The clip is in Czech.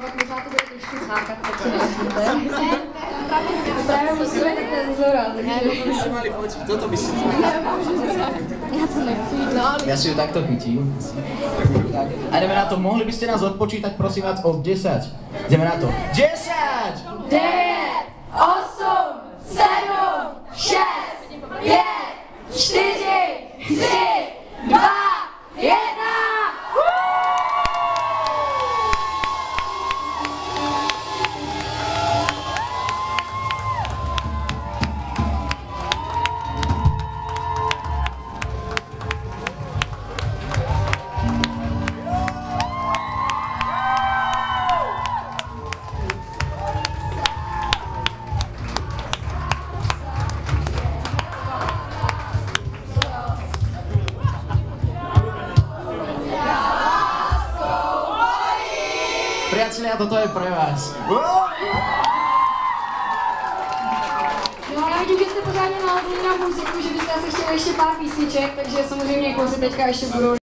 pak možná to bude trošku hákat, tak si myslíte. Právě musíme takhle zorat. Toto by si Já to nechci. Ja si ju takto chytím. Tak. A ideme na to. Mohli by ste nás odpočítať, prosím vás, o 10. Ideme na to. 10! 9, 8, 7, 6, 5, 4, 3, 2, 1. Priatelia, toto je pre vás. No, já vidím, že jste pořádně nalazili na muziku, že byste asi chtěli ještě pár písniček, takže samozřejmě kluci teďka ještě budou